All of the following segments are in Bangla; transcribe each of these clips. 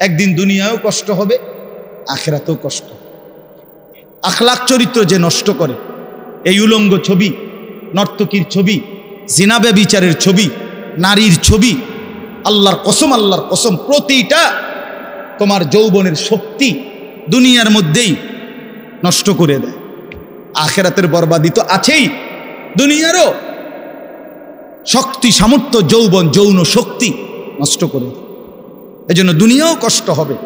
একদিন দুনিয়ায়ও কষ্ট হবে, আখিরাতেও কষ্ট। আখলাক চরিত্র যে নষ্ট করে, এই উলঙ্গ ছবি, নর্তকীর ছবি, জিনা ব্যভিচারের ছবি, নারীর ছবি, আল্লাহর কসম প্রতিটা তোমার যৌবনের শক্তি দুনিয়ার মধ্যেই নষ্ট করে দেয়। আখিরাতের বরবাদি তো আছেই, দুনিয়ারও শক্তি, সামর্থ্য, যৌবন, যৌন শক্তি নষ্ট করে দেয়। এজন্য দুনিয়াও কষ্ট হবে,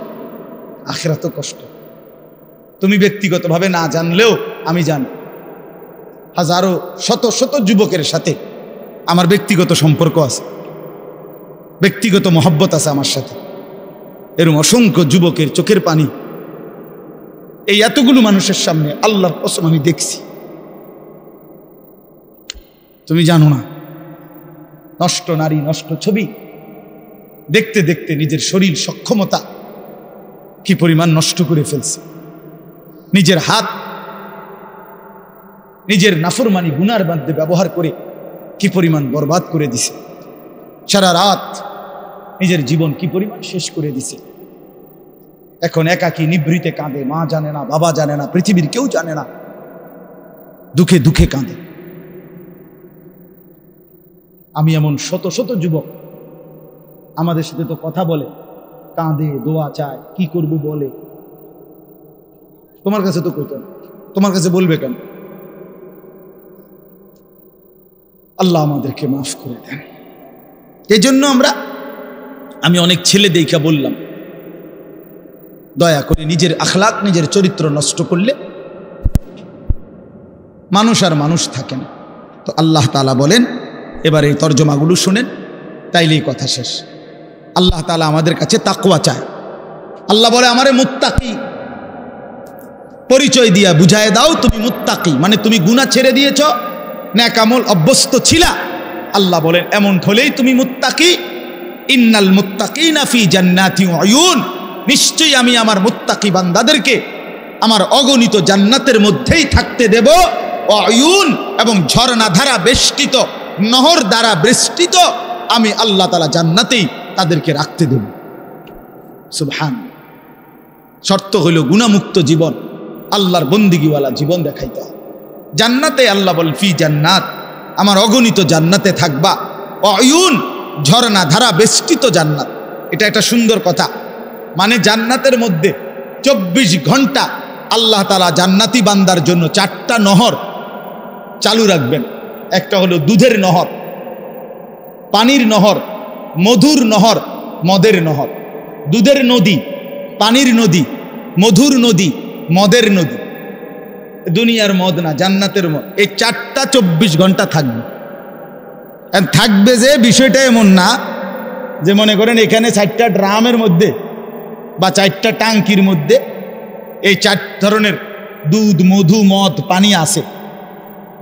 আখিরাতেও কষ্ট। তুমি ব্যক্তিগতভাবে না জানলেও আমি জানি, হাজারো শত শত যুবকের সাথে আমার ব্যক্তিগত সম্পর্ক আছে, ব্যক্তিগত মহব্বত আছে আমার সাথে। এরকম অসংখ্য যুবকের চোখের পানি এই এতগুলো মানুষের সামনে আল্লাহর কসম আমি দেখছি। তুমি জানো না, নষ্ট নারী, নষ্ট ছবি দেখতে দেখতে নিজের শরীর সক্ষমতা কি পরিমাণ নষ্ট করে ফেলছে। নিজের হাত নিজের নাফরমানি গুনার মধ্যে ব্যবহার করে কি পরিমাণ বরবাদ করে দিছে। সারা রাত নিজের জীবন কি পরিমাণ শেষ করে দিছে। এখন একাকী নিভৃতে কাঁদে, মা জানে না, বাবা জানে না, পৃথিবীর কেউ জানে না, দুঃখে দুঃখে কাঁদে। আমি এমন শত শত যুবক আমাদের সাথে তো কথা বলে, কাঁদে, দোয়া চায়, কি করব বলে। তোমার কাছে তো কইতো না, তোমার কাছে বলবে কেন? আল্লাহ আমাদেরকে মাফ করে দেন। এই জন্য আমি অনেক ছেলে দেখা বললাম, দয়া করে নিজের আখলাক, নিজের চরিত্র নষ্ট করলে মানুষ আর মানুষ থাকে না। তো আল্লাহ তাআলা বলেন, এবার এই তর্জমাগুলো শুনেন, তাইলেই কথা শেষ। আল্লাহ তাআলা আমাদের কাছে তাকওয়া চায়। আল্লাহ বলে, আমারে মুত্তাকি পরিচয় দিয়া বুঝায় দাও তুমি মুত্তাকি, মানে তুমি গুনাহ ছেড়ে দিয়েছ, নেক আমল অভ্যস্ত ছিলা। আল্লাহ বলেন, এমন হলেই তুমি মুত্তাকি। ইন্নাল মুত্তাকিনা ফি জান্নাতি ওয়া উয়ুন, নিশ্চয়ই আমি আমার মুত্তাকি বান্দাদেরকে আমার অগণিত জান্নাতের মধ্যেই থাকতে দেব। ওয়া উয়ুন, এবং ঝর্ণা ধারা বেষ্টিত, নহর দ্বারা বেষ্টিত আমি আল্লাহ তাআলা জান্নাতেই তাদেরকে রাখতে দেব। সুবহান। শর্ত হইল গুনাহমুক্ত জীবন, আল্লাহর বন্দিগিওয়ালা জীবন দেখাইতে হবে। জান্নাতে আল্লাহ বল, ফি জান্নাত, আমার অগণিত জান্নাতে থাকবা। অয়ুন, ঝর্ণা ধারা বেষ্টিত জান্নাত। এটা একটা সুন্দর কথা, মানে জান্নাতের মধ্যে 24 ঘন্টা আল্লাহ তাআলা জান্নাতি বান্দার জন্য 4টা নহর চালু রাখবেন। একটা হলো দুধের নহর, পানির নহর, মধুর নহর, মদের নহর। দুধের নদী, পানির নদী, মধুর নদী, মদের নদী। দুনিয়ার মদ না, জান্নাতের মদ। এই 4টা 24 ঘন্টা থাকবে। থাকবে যে বিষয়টা এমন না যে মনে করেন এখানে 4টা ড্রামের মধ্যে বা 4টা টাঙ্কির মধ্যে এই 4 ধরনের দুধ, মধু, মদ, পানি আছে।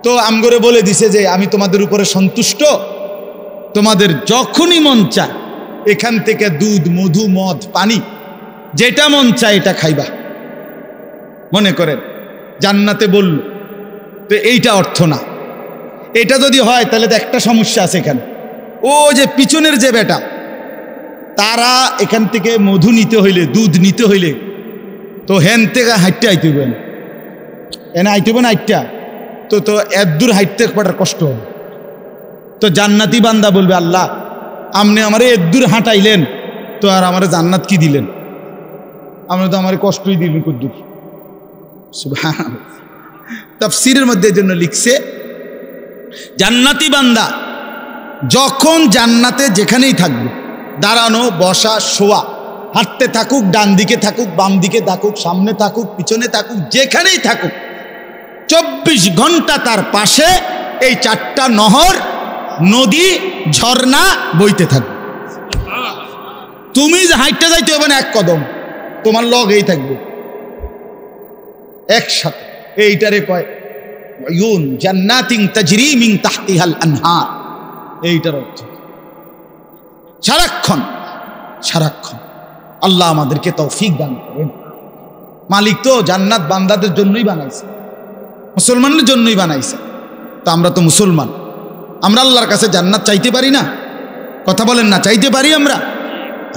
তো আমগরে বলে দিছে যে আমি তোমাদের উপরে সন্তুষ্ট, তোমাদের যখনই মন চায় এখান থেকে দুধ, মধু, মদ, পানি যেটা মন চায় এটা খাইবা। মনে করেন জান্নাতে বলল, তো এইটা অর্থ না। এটা যদি হয় তাহলে তো একটা সমস্যা আছে এখানে। ও যে পিছনের যে বেটা, তারা এখান থেকে মধু নিতে হইলে, দুধ নিতে হইলে তো হেন থেকে হাইটটা আইতে হইবেন, এনে আইতে হইবেন হাইটটা, তো এত দূর হাইটতে পাঠার কষ্ট হবে। তো জান্নাতি বান্দা বলবে, আল্লাহ আপনি আমারে এত দূর হাঁটাইলেন, তো আর আমার জান্নাত কি দিলেন? আপনি তো আমার কষ্টই দিলেন কদ্দুর। সুবহানাল্লাহ। তাফসীরের মধ্যে এজন্য লিখছে, জান্নাতি বান্দা যখন জান্নাতে যেখানেই থাকবে, দাঁড়ানো, বসা, শোয়া, হাঁটতে থাকুক, ডান দিকে থাকুক, বাম দিকে থাকুক, সামনে থাকুক, পিছনে থাকুক, যেখানেই থাকুক, 24 ঘন্টা তার পাশে এই 4টা নহর, নদী, ঝর্ণা বইতে থাকবে। তুমি হাইটটা যাইতে হবে না এক কদম, তোমার লগেই থাকবে একসাথে। এইটারে কয় উয়ুন জান্নাতিন তাজরি মিন তাহতিহাল আনহার। এইটার অর্থ সারাক্ষণ সারাক্ষণ। আল্লাহ আমাদেরকে তৌফিক দান করেন। মালিক তো জান্নাত বান্দাদের জন্যই বানাইছে, মুসলমানদের জন্যই বানাইছে। তো আমরা তো মুসলমান, আমরা আল্লাহর কাছে জান্নাত চাইতে পারি না? কথা বলেন না, চাইতে পারি আমরা?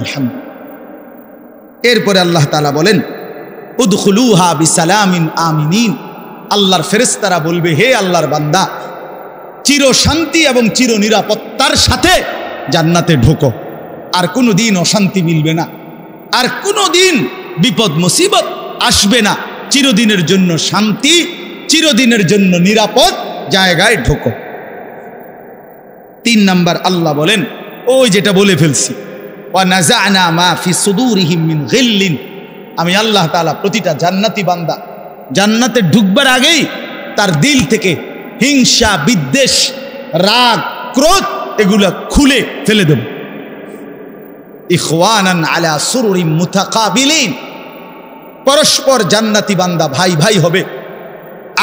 আলহামদুলিল্লাহ। এরপরে আল্লাহ তাআলা বলেন উদখুলুহা বিসালামিন আমিনিন, আল্লাহর ফেরেশতারা বলবে হে আল্লাহর বান্দা, চির শান্তি এবং চির নিরাপত্তার সাথে জান্নাতে ঢোকো, আর কোনো দিন অশান্তি মিলবে না, আর কোনো দিন বিপদ মুসিবত আসবে না, চিরদিনের জন্য শান্তি, চিরদিনের জন্য নিরাপদ জায়গায় ঢোকো। 3 নাম্বার আল্লাহ বলেন ওই যেটা বলে ফেলছি, ওয়া নাযা'না মা ফি সুদুরিহিম মিন গিল্লিন, আমি আল্লাহ তাআলা প্রতিটা জান্নাতি বান্দা জান্নাতে ঢুকবার আগেই তার দিল থেকে হিংসা, বিদ্বেষ, রাগ, ক্রোধ এগুলা খুলে ফেলে দেব। ইখওয়ানান আলা সুরুরিম মুতাকাবিলিন, পরস্পর জান্নাতি বান্দা ভাই ভাই হবে।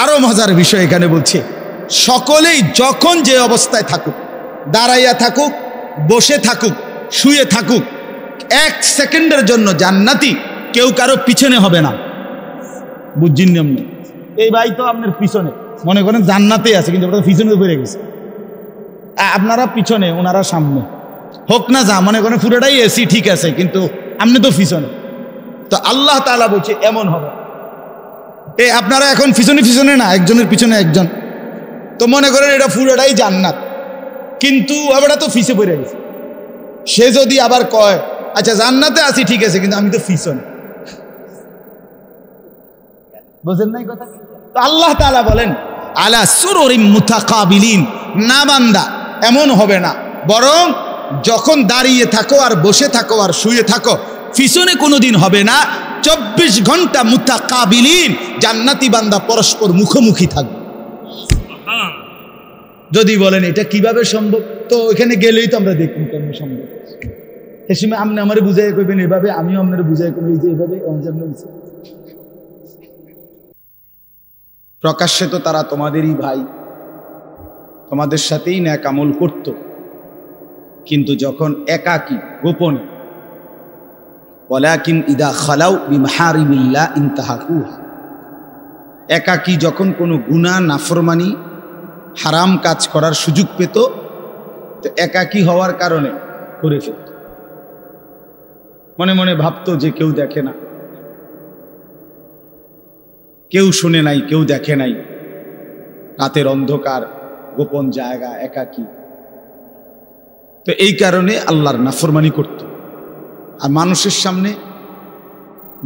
আরো মজার বিষয় এখানে বলছে, সকলেই যখন যে অবস্থায় থাকুক, দাঁড়াইয়া থাকুক, বসে থাকুক, শুয়ে থাকুক, 1 সেকেন্ডের জন্য জান্নাতি কেউ কারো পিছনে হবে না। বুঝছেন নিয়ম নেই, এই ভাই তো আপনার পিছনে, মনে করেন জান্নাতে আছে কিন্তু পিছনে বেড়ে গেছে, আপনারা পিছনে ওনারা সামনে, হোক না যা, মনে করেন পুরোটাই এসি ঠিক আছে কিন্তু আপনি তো পিছনে। তো আল্লাহ তাআলা বলছে এমন হবে, আপনারা এখন পিছনে পিছনে না, একজনের পিছনে একজন, তো মনে করেন এটা পুরোটাই জান্নাত কিন্তু আমরা তো পিছে পড়ে গেছি। সে যদি আবার কয় আচ্ছা জান্নাতে আছি ঠিক আছে কিন্তু আমি তো পিছনে, বুঝেন নাই কথা? তো আল্লাহ তাআলা বলেন আলা সুরুরিম মুতাকাবিলিন, না বান্দা এমন হবে না, বরং যখন দাঁড়িয়ে থাকো আর বসে থাকো আর শুয়ে থাকো পিছনে কোনোদিন হবে না, 24 ঘন্টা মুতাকাবিলিন, জান্নাতি বান্দা পরস্পর মুখোমুখি থাকবে। যদি বলেন এটা কিভাবে সম্ভব, তো এখানে গেলেই তো আমরা দেখুন কেন সম্ভব। এ সময় আপনি আমারে বুঝাই কইবেন এভাবে, আমিও আপনার বুঝাই কইব যে এভাবে। প্রকাশ্যে তো তারা তোমাদেরই ভাই, তোমাদের সাথেই নেক আমল করত, কিন্তু যখন একাকী গোপন, ওয়ালাকিন ইদা খালাউ বিমাহারিমিল্লাহ ইনতাহাকুহা, একাকী যখন কোনো গুনাহ, নাফরমানি, হারাম কাজ করার সুযোগ পেত, তো একাকী হওয়ার কারণে করে ফেলত। মনে মনে ভাবতো যে কেউ দেখে না, কেউ শুনে নাই, কেউ দেখে নাই, রাতের অন্ধকার, গোপন জায়গা, একাকী। তো এই কারণে আল্লাহর নাফরমানি করত, আর মানুষের সামনে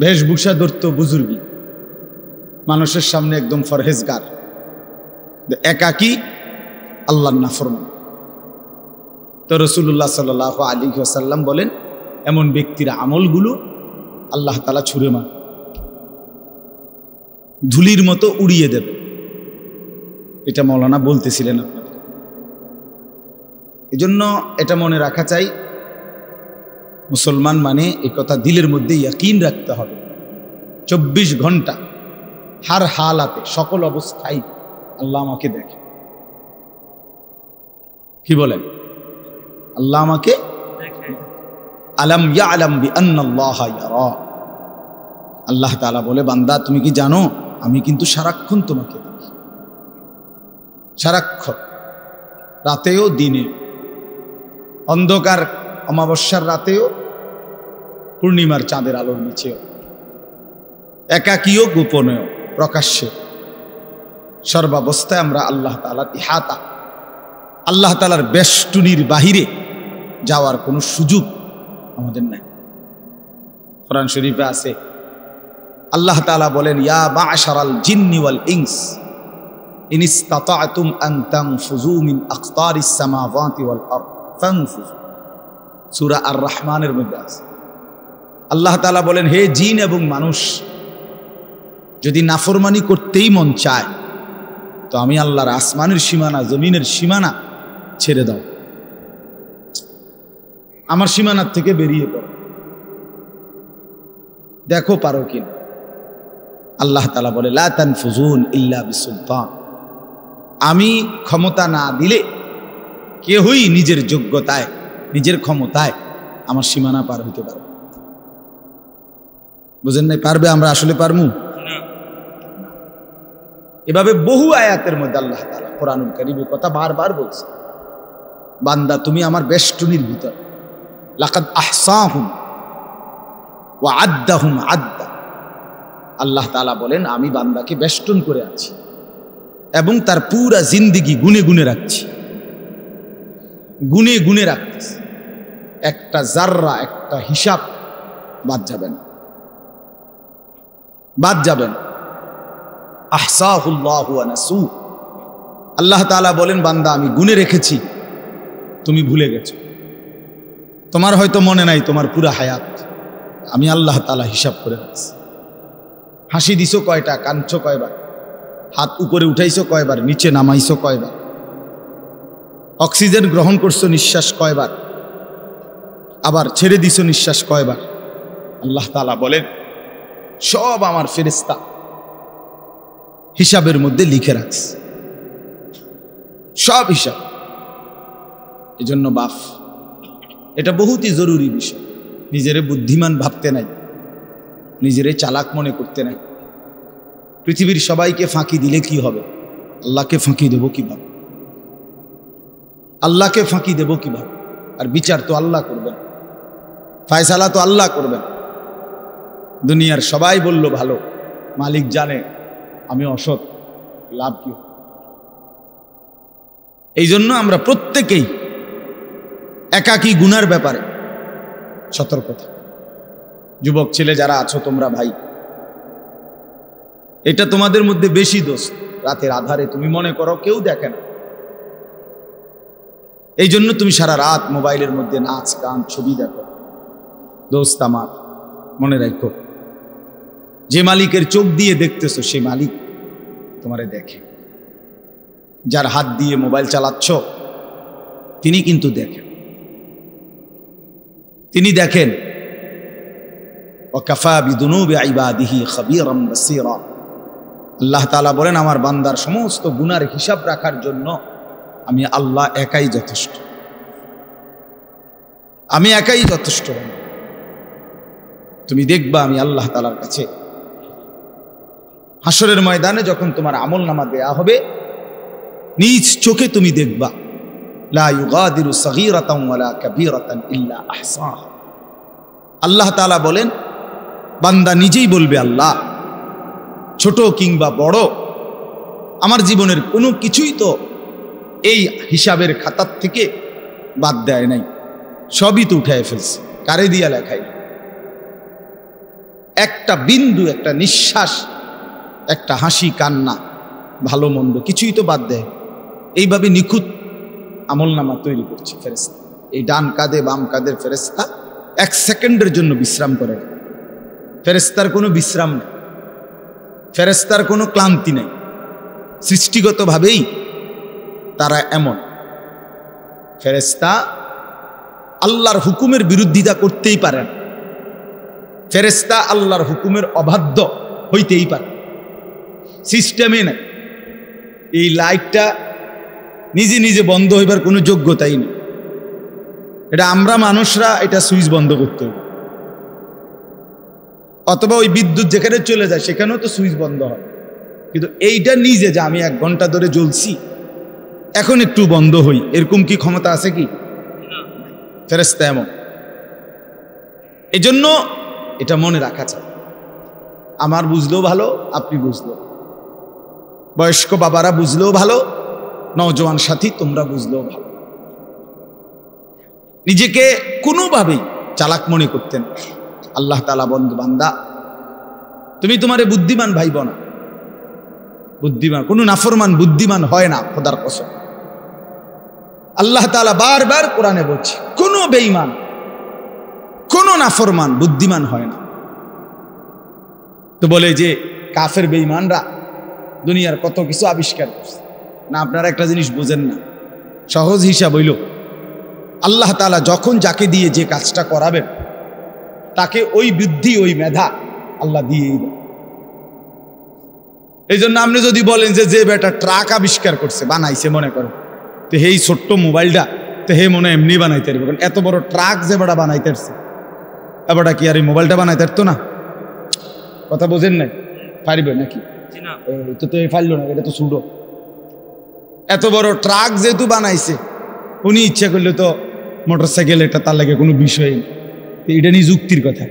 বেশভূষা ধরত বুজুর্গি, মানুষের সামনে একদম ফরহেজগার, একাকী আল্লাহর নাফরমানি। তো রাসূলুল্লাহ সাল্লাল্লাহু আলাইহি ওয়াসাল্লাম বলেন এমন ব্যক্তির আমলগুলো আল্লাহ তাআলা ছুঁড়ে মার, ধুলির মতো উড়িয়ে দেবে। এটা মাওলানা বলতেছিলেন আপনাদের। এজন্য এটা মনে রাখা চাই, মুসলমান মানে এই কথা দিলের মধ্যে ইয়াকিন রাখতে হবে, 24 ঘন্টা হার হালাতে, সকল অবস্থায় আল্লাহ আমাকে দেখে। কি বলেন? আল্লাহ আমাকে দেখে। আলাম ইয়ালাম বিআন্নাল্লাহা ইয়ারা, আল্লাহ তাআলা বলে বান্দা তুমি কি জানো আমি কিন্তু সারাক্ষণ তোমাকে দেখি, সারাক্ষণ, রাতেও দিনে, অন্ধকার অমাবস্যার রাতেও, পূর্ণিমার চাঁদের আলোর নিচেও, একাকীও গোপনেও প্রকাশ্যে, সর্বাবস্থায় আমরা আল্লাহ তাআলার ইহাতা, আল্লাহ তাআলার বেষ্টনীর বাহিরে যাওয়ার কোনো সুযোগ আমাদের নাই। কোরআন শরীফে আছে আল্লাহ তাআলা বলেন ইয়া মা'শারাল জিন্নি ওয়াল ইনস ইন ইসতাতা'তুম আন তানফুযু মিন আকতারিস সামাওয়াতি ওয়াল আরদ ফানফুযু, সূরা আর রহমানের মধ্যে আছে। আল্লাহ তাআলা বলেন হে জিন এবং মানুষ, যদি নাফরমানি করতেই মন চায় তো আমি আল্লাহর আসমানের সীমানা, জমিনের সীমানা ছেড়ে দাও, আমার সীমানার থেকে বেরিয়ে পড়ো, দেখো পারো কিনা। আল্লাহ তাআলা বলে লা তানফুজুন ইল্লা বিসুলতান, আমি ক্ষমতা না দিলে কেউই নিজের যোগ্যতায়, নিজের ক্ষমতায় আমার সীমানা পার হইতে পারবে। বুঝেন নাই? পারবে? আমরা আসলে পারমু? এভাবে বহু আয়াতের মধ্যে আল্লাহ তাআলা কোরআনুল কারীমের কথা বারবার বলছে, বান্দা তুমি আমার বেষ্টনীর ভিতর, লাকাদ আহসাহুম, ওয়া আদ্দাহুম আদ্দা। আল্লাহ তাআলা বলেন আমি বান্দাকে বেষ্টন করে আছি এবং তার পুরা জিন্দেগি গুনে গুনে রাখছি, গুনে গুনে রাখতেছি। একটা জাররা, একটা হিসাব বাদ যাবে না, বাদ যাবেন। আহসাহুল্লাহু ওয়া নাসু। আল্লাহ তাআলা বলেন বান্দা আমি গুনে রেখেছি, তুমি ভুলে গেছো। তোমার হয়তো মনে নাই তোমার পুরা হায়াত, আমি আল্লাহ তাআলা হিসাব করে রাখছি। হাসি দিছো কয়টা, কাঁদছো কয়বার, হাত উপরে উঠাইছো কয়বার, নিচে নামাইছো কয়বার, অক্সিজেন গ্রহণ করছো নিঃশ্বাস কয়বার, আবার ছেড়ে দিছো নিঃশ্বাস কয়বার। আল্লাহ তাআলা বলেন সব আমার ফেরেশতা হিসাবের মধ্যে লিখে রাখছে, সব হিসাব। এজন্য বাপ, এটা বহুতই জরুরি বিষয়। নিজেরে বুদ্ধিমান ভাবতে নাই, নিজেরে চালাক মনে করতে নাই। পৃথিবীর সবাইকে ফাঁকি দিলে কি হবে? আল্লাহকে ফাঁকি দেব কিভাবে? আল্লাহকে ফাঁকি দেব কিভাবে? আর বিচার তো আল্লাহ করবেন, ফায়সালা তো আল্লাহ করবেন। দুনিয়ার সবাই বলল ভালো, মালিক জানে আমি অসৎ, লাভ কি? এই জন্য আমরা প্রত্যেকেই একাকী গুনার ব্যাপারে সতর্ক থাকি। যুবক ছেলে যারা আছো তোমরা ভাই, এটা তোমাদের মধ্যে বেশি দোষ। রাতের আধারে তুমি মনে করো কেউ দেখে না, এই জন্য তুমি সারা রাত মোবাইলের মধ্যে নাচ গান ছবি দেখো। দোস্ত আমার, মনে রাখো যে মালিকের চোখ দিয়ে দেখতেছো সে মালিক তোমারে দেখে। যার হাত দিয়ে মোবাইল চালাচ্ছ তিনি কিন্তু দেখেন, তিনি দেখেন। ওয়াকাফা বিদুনুবি ইবাদিহি খাবীরাম বাসীরা। আল্লাহ তাআলা বলেন আমার বান্দার সমস্ত গুনার হিসাব রাখার জন্য আমি আল্লাহ একাই যথেষ্ট, আমি একাই যথেষ্ট। তুমি দেখবা আমি আল্লাহ তাআলার কাছে হাসরের ময়দানে যখন তোমার আমলনামা দেয়া হবে, নিজ চোখে তুমি দেখবা লা ইউগাদিরু সগীরাতান ওয়ালা কাবীরাতান ইল্লা আহসাহা। আল্লাহ তাআলা বলেন বান্দা নিজেই বলবে আল্লাহ ছোট কিংবা বড় আমার জীবনের কোনো কিছুই তো এই হিসাবের খাতার থেকে বাদ দেয় নাই, সবই তো উঠায় ফেলছে। কারে দিয়া লেখাই? একটা বিন্দু, একটা নিঃশ্বাস, একটা হাসি কান্না, ভালো মন্দ কিছুই তো বাদ দেয়। এইভাবে নিখুঁত আমলনামা তৈরি করছে ফেরেশতা। এই ডান কাঁধে বাম কাঁধের ফেরেশতা এক সেকেন্ডের জন্য বিশ্রাম করে না। ফেরেশতার কোনো বিশ্রাম নেই, ফেরেশতার কোনো ক্লান্তি নেই। সৃষ্টিগতভাবেই তারা এমন। ফেরেশতা আল্লাহর হুকুমের বিরোধিতা করতেই পারে না, ফেরেশতা আল্লাহর হুকুমের অবাধ্য হইতেই পারে। সিস্টেমে নাই। এই লাইটটা নিজে নিজে বন্ধ হইবার কোনো যোগ্যতাই নেই। এটা আমরা মানুষরা এটা সুইচ বন্ধ করতে হবে, অথবা ওই বিদ্যুৎ যেখানে চলে যায় সেখানেও তো সুইচ বন্ধ হয়। কিন্তু এইটা নিজে যে আমি 1 ঘন্টা ধরে জ্বলছি এখন একটু বন্ধ হই, এরকম কি ক্ষমতা আছে কি? ফেরেশতা এমন। এজন্য এটা মনে রাখা চাই। আমার বুঝলেও ভালো, আপনি বুঝলেও, বয়স্ক বাবারা বুঝলেও ভালো, নওজোয়ান সাথী তোমরা বুঝলেও ভালো। নিজেকে কোনোভাবেই চালাক মনে করতেন। আল্লাহ তাআলা বন্ধু বান্দা তুমি তোমারে বুদ্ধিমান ভাইব না। বুদ্ধিমান কোনো নাফরমান বুদ্ধিমান হয় না, খোদার কসম। আল্লাহ তাআলা বারবার কোরআনে বলছে কোনো বেঈমান, কোনো নাফরমান বুদ্ধিমান হয় না। তো বলে যে কাফের বেঈমানরা দুনিয়ার কত কিছু আবিষ্কার করছে না। আপনারা একটা জিনিস বুঝেন না, সহজ হিসাব হইল আল্লাহ তাআলা যখন যাকে দিয়ে যে কাজটা করাবেন তাকে ওই বুদ্ধি ওই মেধা আল্লাহ দিয়েই দেন। এই জন্য আপনি যদি বলেন যে যে বেটা ট্রাক আবিষ্কার করছে বানাইছে মনে করেন, তো এই ছোট্ট মোবাইলটা তো হে মনে এমনি বানাইতে পারবে। এত বড় ট্রাক যে বেটা বানাইতে পারছে, এবারটা কি আর এই মোবাইলটা বানাইতে পারতো না? কথা বোঝেন নাই? পারবে নাকি? তো ফাইল না, এটা তো ছুটো। এত বড় ট্রাক যেহেতু বানাইছে, উনি ইচ্ছা করলে তো মোটরসাইকেল এটা তার লাগে কোনো বিষয়, এটা নিয়ে যুক্তির কথা।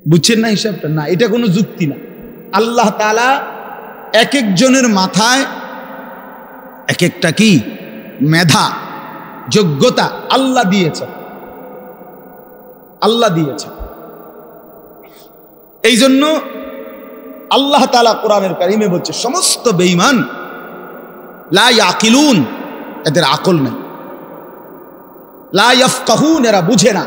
বুঝছেন না হিসাবটা? না, এটা কোনো যুক্তি না। আল্লাহ তাআলা এক একজনের মাথায় এক একটা কি মেধা, যোগ্যতা আল্লাহ দিয়েছে, আল্লাহ দিয়েছে। এই জন্য আল্লাহ তাআলা কোরআনের কারিমে বলছে সমস্ত বেঈমান লা ইয়াকিলুন, এদের আকল নেই, লা ইয়াফকাহুন, এরা বুঝে না,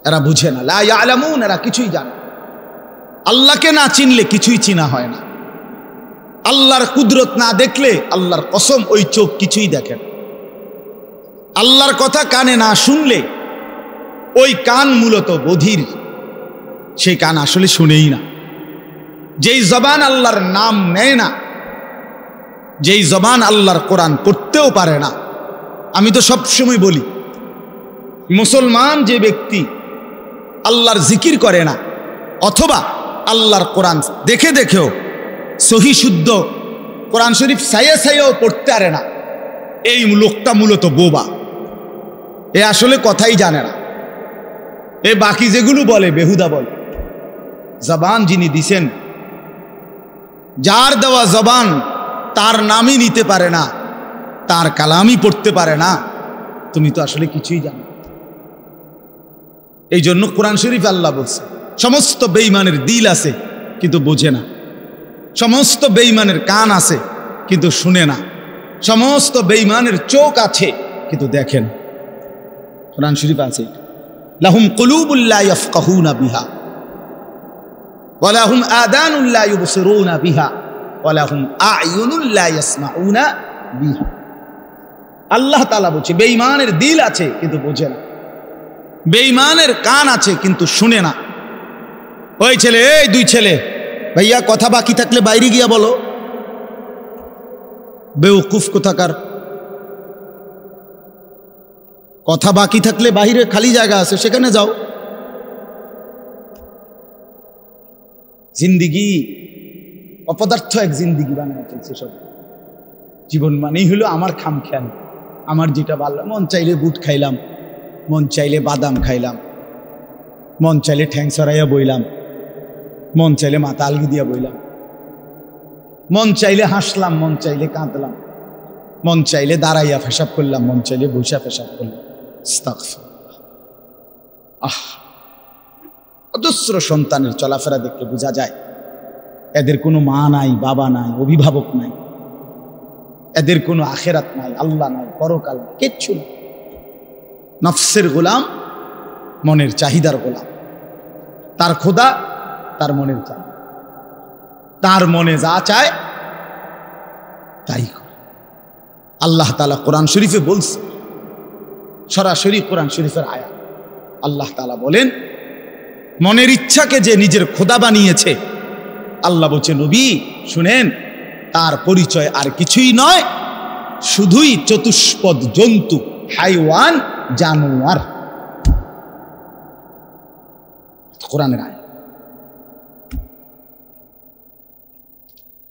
এরা বুঝে না, লা ইয়ালামুন, এরা কিছুই জানে। আল্লাহকে না চিনলে কিছুই চিনা হয় না। আল্লাহর কুদরত না দেখলে, আল্লাহর কসম ওই চোখ কিছুই দেখে না। আল্লাহর কথা কানে না শুনলে ওই কান মূলত বধির, সেই কান আসলে শুনেই না। যেই জবান আল্লাহর নাম নেয় না, যেই জবান আল্লাহর কোরআন পড়তেও পারে না। আমি তো সবসময় বলি, মুসলমান যে ব্যক্তি আল্লাহর জিকির করে না, অথবা আল্লাহর কোরআন দেখে দেখেও সহি শুদ্ধ কোরআন শরীফ সাইয়া সাইয়াও পড়তে পারে না, এই লোকটা মূলত বোবা। এ আসলে কথাই জানে না। এ বাকি যেগুলো বলে বেহুদা বলে। জবান যিনি দিছেন, যার দেওয়া জবান তার নামই নিতে পারে না, তার কালামই পড়তে পারে না, তুমি তো আসলে কিছুই জানো। এই জন্য কোরআন শরীফ আল্লাহ বলছে সমস্ত বেঈমানের দিল আছে কিন্তু বোঝে না, সমস্ত বেঈমানের কান আছে কিন্তু শুনে না, সমস্ত বেঈমানের চোখ আছে কিন্তু দেখেন। কোরআন শরীফ আছে, লাহুম কুলুবুল লা ইয়াফকাহুনা বিহা ওয়া লাহুম আযানুল লা ইউবসিরুনা বিহা ওয়া লাহুম আ'য়ুনুল লা ইয়াসমাউনা বিহা। আল্লাহ তাআলা বলছে বেঈমানের দিল আছে কিন্তু বোঝে না, বেঈমানের কান আছে কিন্তু শুনে না। ওই ছেলে, এই দুই ছেলে, ভাইয়া কথা বাকি থাকলে বাইরে গিয়া বলো। বেওকুফ কোথাকার, কথা বাকি থাকলে বাইরে খালি জায়গা আছে, সেখানে যাও। জিন্দিগি অপদার্থ এক জিন্দিগি বানানো চলছে সব। জীবন মানেই হলো আমার খামখেয়াল, আমার যেটা ভালো, মন চাইলে বুট খাইলাম, মন চাইলে বাদাম খাইলাম, মন চাইলে ঠ্যাং সরাইয়া বইলাম, মন চাইলে মাথা আলগি দিয়া বইলাম, মন চাইলে হাসলাম, মন চাইলে কাঁদলাম, মন চাইলে দাঁড়াইয়া পেশাব করলাম, মন চাইলে বৈশা পেশাব করলাম। অজস্র সন্তানের চলাফেরা দেখলে বোঝা যায় এদের কোনো মা নাই, বাবা নাই, অভিভাবক নাই, এদের কোনো আখেরাত নাই, আল্লাহ নাই, পরকাল নাই, কিচ্ছু নাই। নফসের গোলাম, মনের চাহিদার গোলাম। তার খোদা তার মনের চাহিদা, তার মনে যা চায় তাই করে। আল্লাহ তাআলা কোরআন শরীফে বলছে, সরাসরি কোরআন শরীফের আয়াত, আল্লাহ তাআলা বলেন মনের ইচ্ছাকে যে নিজের খোদা বানিয়েছে, আল্লাহ বলছে নবী শুনেন, তার পরিচয় আর কিছুই নয়, শুধুই চতুষ্পদ জন্তু, হাইওয়ান, জানোয়ার। কোরআনের আয়াত।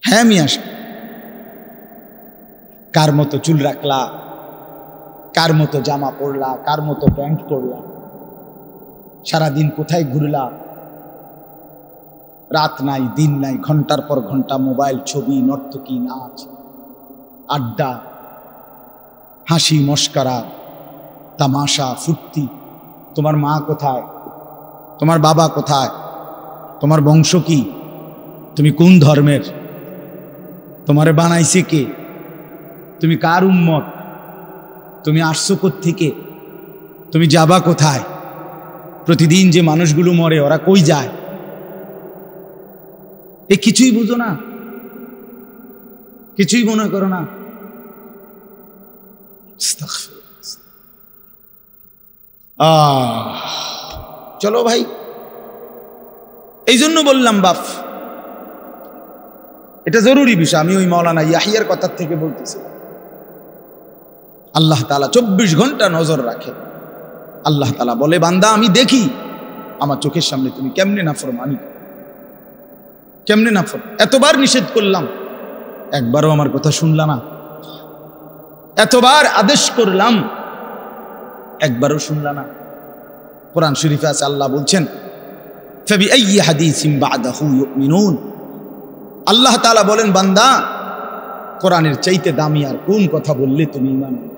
হ্যাঁ মিয়া, কার মতো চুল রাখলা, কার মতো জামা পরলা, কার মতো প্যান্ট পরলা, সারাদিন কোথায় ঘুরলা, রাত নাই দিন নাই, ঘন্টার পর ঘন্টা মোবাইল, ছবি, নর্তকী, নাচ, আড্ডা, হাসি মস্করা, তামাশা, ফুর্তি। তোমার মা কোথায়, তোমার বাবা কোথায়, তোমার বংশ কি, তুমি কোন ধর্মের, তোমারে বানাইছে কে, তুমি কার উম্মত, তুমি আসছো কোত্থেকে, তুমি যাবা কোথায়, প্রতিদিন যে মানুষগুলো মরে ওরা কই যায়, এ কিছুই বুঝো না, কিছুই মনে করো না। চলো ভাই, এই জন্য বললাম বাপ, এটা জরুরি বিষয়। আমি ওই মাওলানা ইয়াহিয়ার কথার থেকে বলতেছি, আল্লাহ তাআলা 24 ঘন্টা নজর রাখে। আল্লাহ তাআলা বলে বান্দা আমি দেখি আমার চোখের সামনে তুমি কেমনে নাফরমানি, কেমনে নাফর। এতবার নিষেধ করলাম, একবারও আমার কথা শুনলা না। এতবার আদেশ করলাম, একবারও শুনলা না। কোরআন শরীফে আছে, আল্লাহ বলছেন ফাবিআইয়ি হাদিসিন বা'দাহু ইউমিনুন। আল্লাহ তাআলা বলেন, বান্দা কোরআনের চাইতে দামি আর কোন কথা বললে তুমি ঈমান আনবে?